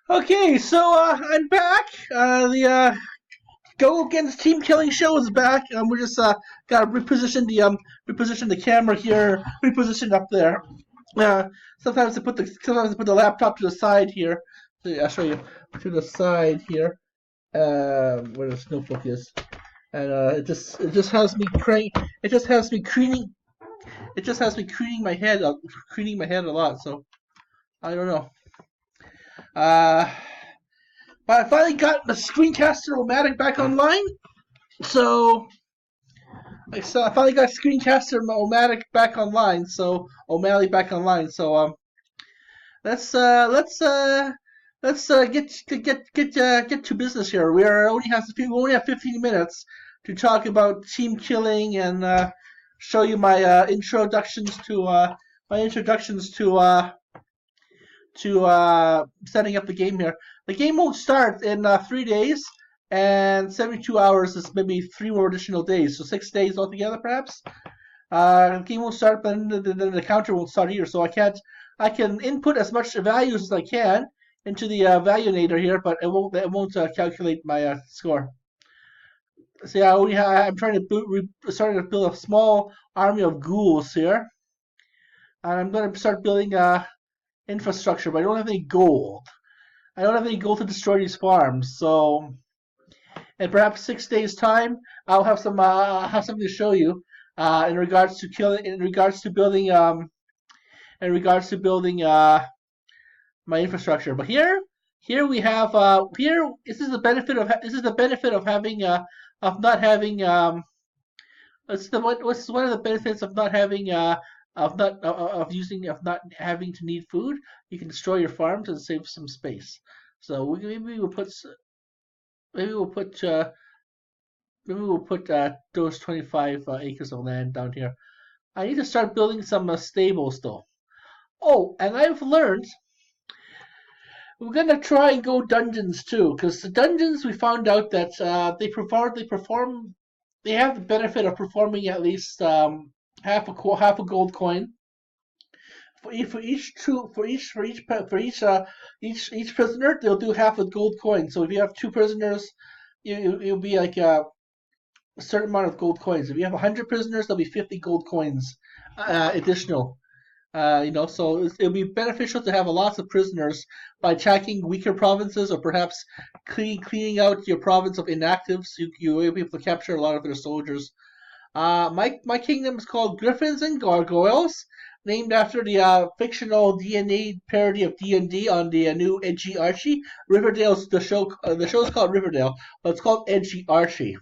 Okay, so I'm back. The Go Against Team Killing show is back. We just got to reposition the camera here, reposition up there. Sometimes I put the laptop to the side here. So I'll show you to the side here. Where this notebook is, and it just has me crank. It just has me crooning. It just has me crooning my head a lot. So I don't know. Uh, but I finally got the Screencaster-O-Matic back online. So I finally got Screencaster-O-Matic back online. So O'Malley back online. So let's uh let's uh get to business here. We only have 15 minutes to talk about team killing and show you my introductions to setting up the game here. The game won't start in 3 days, and 72 hours is maybe 3 more additional days, so 6 days altogether, perhaps. The game won't start, but then the counter won't start either, so I can input as much values as I can into the valuenator here, but it won't calculate my score. So yeah, I'm trying to starting to build a small army of ghouls here, and I'm going to start building infrastructure, but I don't have any gold. I don't have any gold to destroy these farms, so in perhaps 6 days' time, I'll have something to show you in regards to building my infrastructure. But here we have here this is the benefit of having of not having what's one of the benefits of not having of not having to need food. You can destroy your farms and save some space. So maybe we'll put maybe we'll put those 25 acres of land down here. I need to start building some stables though. Oh, and I've learned we're gonna try and go dungeons too, because the dungeons we found out that they have the benefit of performing at least half a gold coin for each prisoner. They'll do half a gold coin. So if you have two prisoners, it'll be like a certain amount of gold coins. If you have 100 prisoners, there'll be 50 gold coins additional. So it'll be beneficial to have lots of prisoners by attacking weaker provinces, or perhaps cleaning out your province of inactives. You will be able to capture a lot of their soldiers. My kingdom is called Griffins and Gargoyles, named after the fictional D&D parody of D&D on the new Edgy Archie. Riverdale's the show. The show's called Riverdale, but it's called Edgy Archie.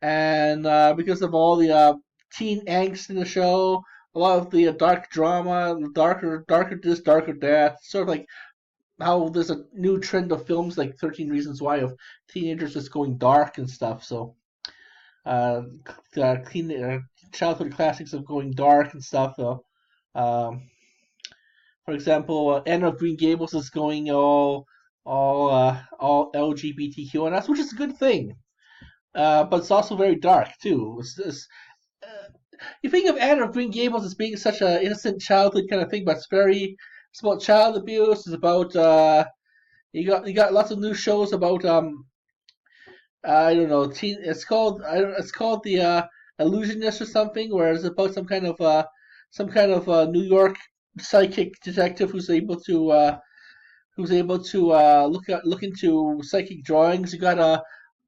And because of all the teen angst in the show, a lot of the dark drama, darker this, darker that, sort of like how there's a new trend of films like 13 Reasons Why of teenagers just going dark and stuff. So uh, childhood classics of going dark and stuff. Um, for example, Anne of Green Gables is going all LGBTQ and that's which is a good thing. But it's also very dark too. Uh, you think of Anne of Green Gables as being such an innocent childhood kind of thing, but it's about child abuse. It's about you got lots of new shows about I don't know teen. It's called the Illusionist or something, where it's about some kind of New York psychic detective who's able to look into psychic drawings. You got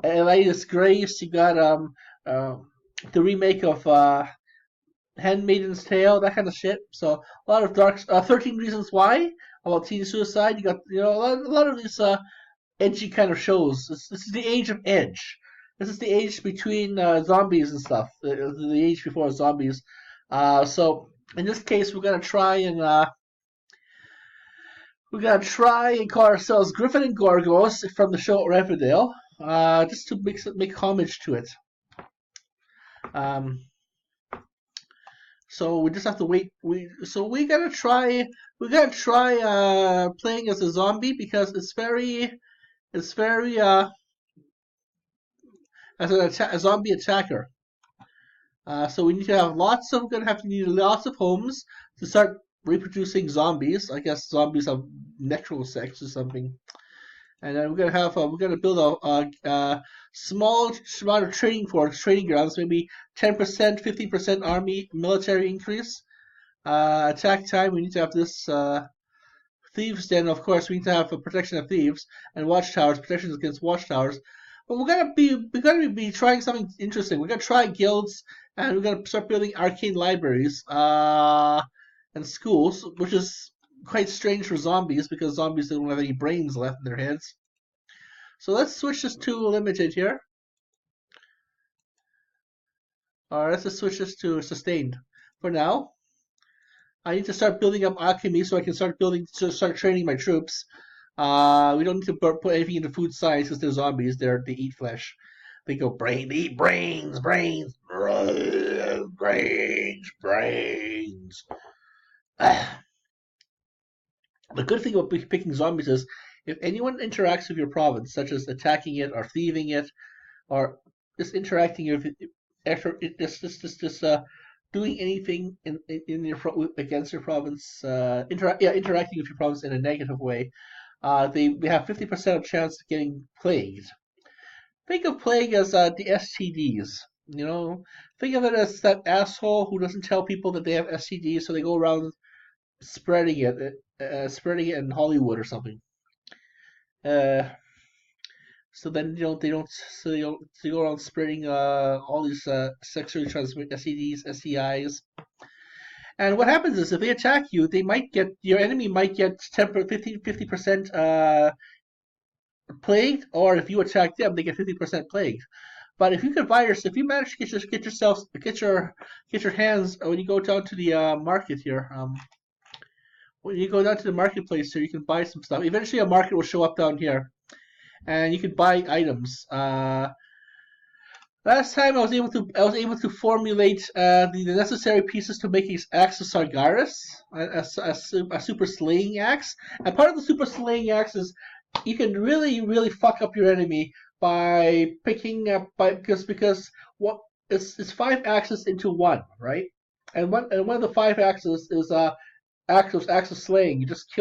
Elias Grace. You got uh, the remake of Handmaiden's Tale, that kind of shit. So a lot of dark. 13 Reasons Why about teen suicide. You got a lot of these edgy kind of shows. This is the age of edge. This is the age between zombies and stuff. The age before zombies. So in this case, we're gonna try and call ourselves Griffin and Gargos from the show Riverdale. Just to make homage to it. Um, so we just have to wait. We gotta try playing as a zombie because it's very as a zombie attacker. So we need to have lots of we're gonna have to need lots of homes to start reproducing zombies. I guess zombies have natural sex or something. And then we're gonna build a small amount of training grounds, maybe 10%, 15% army military increase. Attack time, we need to have this thieves den. Of course, we need to have a protection of thieves and watchtowers, protections against watchtowers. But we're gonna be trying something interesting. We're gonna try guilds, and we're gonna start building arcane libraries and schools, which is quite strange for zombies because zombies don't have any brains left in their heads. So let's switch this to limited here. Or let's just switch this to sustained. For now, I need to start building up alchemy so I can start training my troops. We don't need to put anything into food science because they're zombies. They eat flesh. They eat brains, brains. The good thing about picking zombies is if anyone interacts with your province, such as attacking it or thieving it, or just interacting with it, after it, just doing anything in your against your province, interacting with your province in a negative way, they have 50% of chance of getting plagued. Think of plague as the STDs. Think of it as that asshole who doesn't tell people that they have STDs, so they go around spreading it in Hollywood or something. Uh, so then they go around spreading all these sexually transmitted STDs, STIs. And what happens is if they attack you, your enemy might get 50% plagued, or if you attack them, they get 50% plagued. But if you manage to get your hands when you go down to the market here, when you go down to the marketplace here, you can buy some stuff. Eventually, a market will show up down here, and you can buy items. Last time I was able to formulate the necessary pieces to make an axe of Sargeras, a super slaying axe. And part of the super slaying axe is you can really fuck up your enemy by picking up because what it's five axes into one, right? And one of the five axes is acts of slaying. You just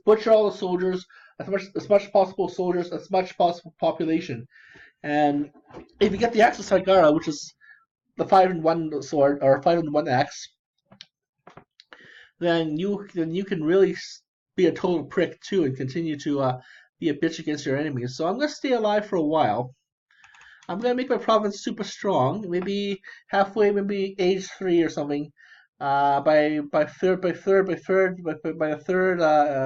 butcher all the soldiers, as much possible soldiers, as much possible population. And if you get the axe of Sargara, which is the 5-in-1 sword or 5-in-1 axe, then you can really be a total prick too and continue to be a bitch against your enemies. So I'm gonna stay alive for a while. I'm gonna make my province super strong, maybe halfway, maybe age 3 or something. By the third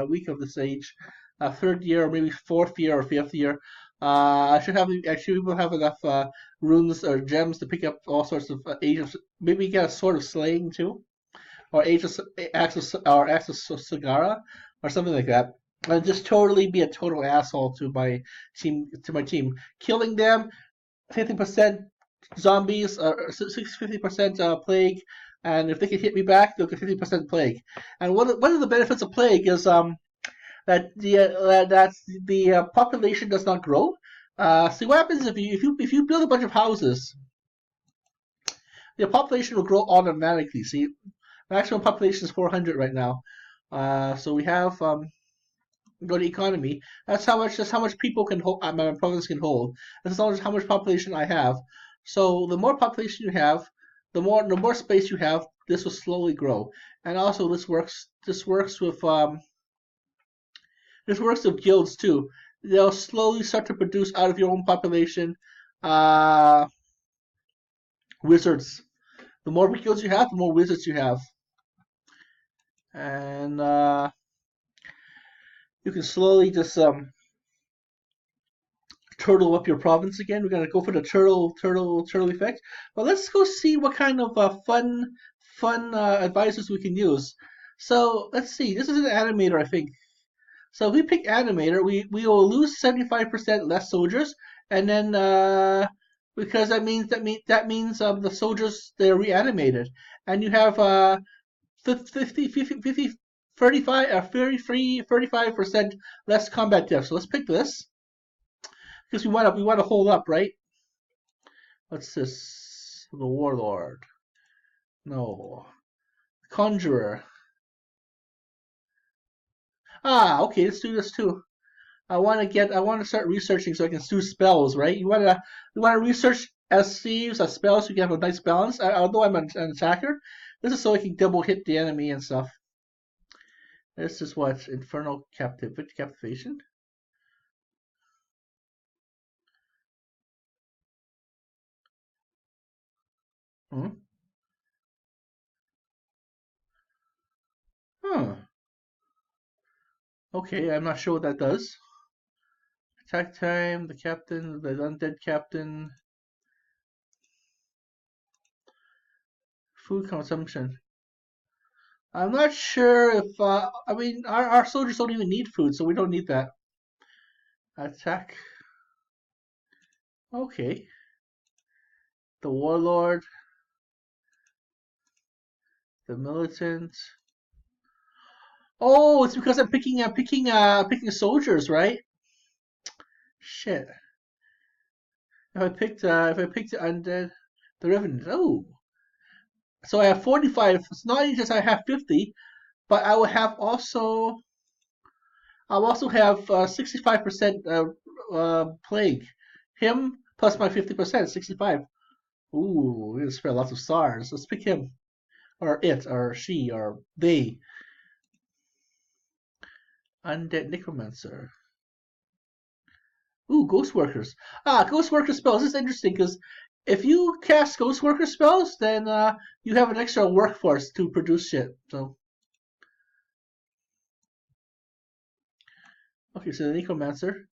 week of this age, third year or maybe fourth year or fifth year, we will have enough runes or gems to pick up all sorts of age of maybe get a sword of slaying too, or access Sagara or something like that, and just totally be a total asshole to my team, killing them 50% zombies, 50% plague, and if they can hit me back, they'll get 50% plague. And one of the benefits of plague is that the population does not grow. See what happens if you build a bunch of houses, the population will grow automatically. See, maximum population is 400 right now. So we have go to economy. That's how much people can hold. My province can hold. That's how much population I have. So the more population you have, the more space you have. This will slowly grow. And also this works with guilds too. They'll slowly start to produce out of your own population wizards. The more guilds you have, the more wizards you have. And you can slowly just turtle up your province again. We're gonna go for the turtle effect. But let's go see what kind of fun advisors we can use. So let's see. This is an animator, I think. So if we pick animator, we will lose 75% less soldiers, and then because that means the soldiers they're reanimated, and you have 35% less combat deaths. So let's pick this because we want to hold up, right? What's this? The warlord. No. Conjurer. Ah, okay, let's do this too. I want to start researching so I can do spells, right? You want to research SCs, spells so you can have a nice balance. Although I'm an attacker, this is so I can double hit the enemy and stuff. This is what Infernal Captivation. Hmm. Huh. Okay, I'm not sure what that does. Attack time, the captain, the undead captain, food consumption. I'm not sure if I mean our soldiers don't even need food, so we don't need that. Attack. Okay. The warlord, the militant. Oh, it's because I'm picking soldiers, right? Shit. If I picked undead, the revenant. Oh, so I have 45. It's not just I have 50, but I'll also have 65% plague. Him plus my 50%, 65. Ooh, we're gonna spread lots of stars. Let's pick him, or it, or she, or they. Undead necromancer. Ooh, ghost workers. Ghost worker spells. This is interesting because if you cast ghost worker spells, then you have an extra workforce to produce shit. So okay, so the necromancer.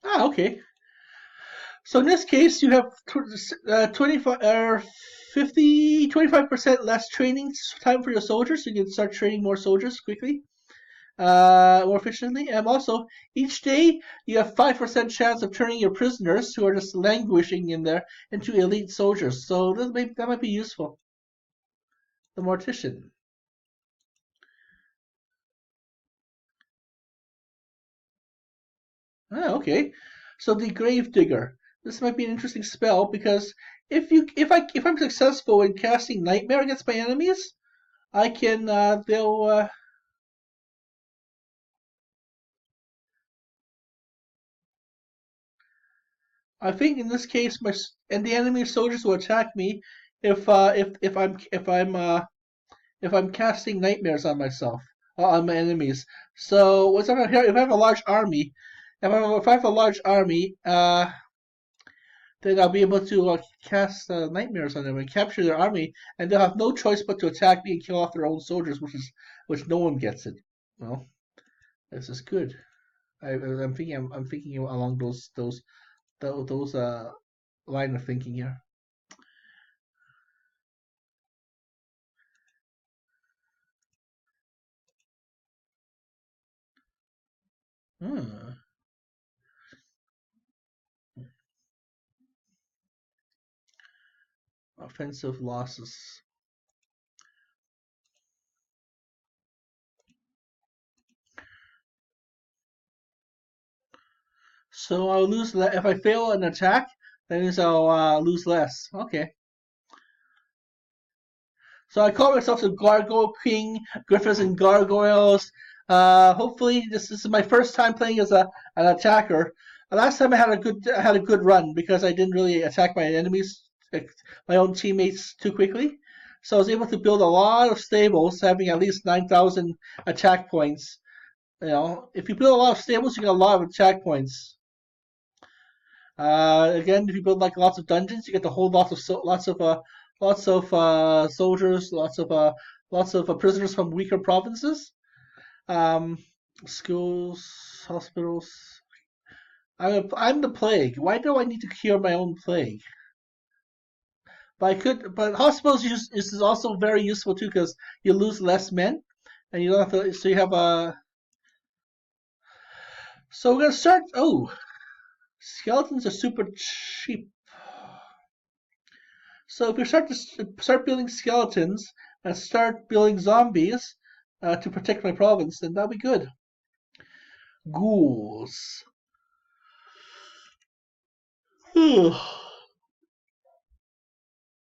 Okay. So in this case, you have 25 or 50, 25% less training time for your soldiers. So you can start training more soldiers quickly, more efficiently. And also, each day you have 5% chance of turning your prisoners who are just languishing in there into elite soldiers. So that might be useful. The mortician. Okay. So the grave digger. This might be an interesting spell because if I'm successful in casting nightmare against my enemies, I can they'll I think in this case and the enemy soldiers will attack me if I'm casting nightmares on myself on my enemies. So what's up here? If I have a large army, if I have a large army, then I'll be able to cast nightmares on them and capture their army, and they'll have no choice but to attack me and kill off their own soldiers, which no one gets it. Well, this is good. I'm thinking along those line of thinking here. Hmm. Offensive losses. So I'll lose if I fail an attack. That means I'll lose less. Okay. So I call myself the Gargoyle King, Griffins and Gargoyles. Hopefully, this is my first time playing as an attacker. Last time I had a good run because I didn't really attack my enemies, my own teammates too quickly. So I was able to build a lot of stables, having at least 9,000 attack points. You know, if you build a lot of stables, you get a lot of attack points. Again, if you build like lots of dungeons, you get the whole lots of soldiers, lots of prisoners from weaker provinces. Um, Schools, hospitals. I'm the plague. Why do I need to cure my own plague? But hospitals is also very useful too because you lose less men, and you don't have to. So you have a. So we're gonna start. Oh, skeletons are super cheap. So if we start building skeletons and start building zombies to protect my province, then that'll be good. Ghouls.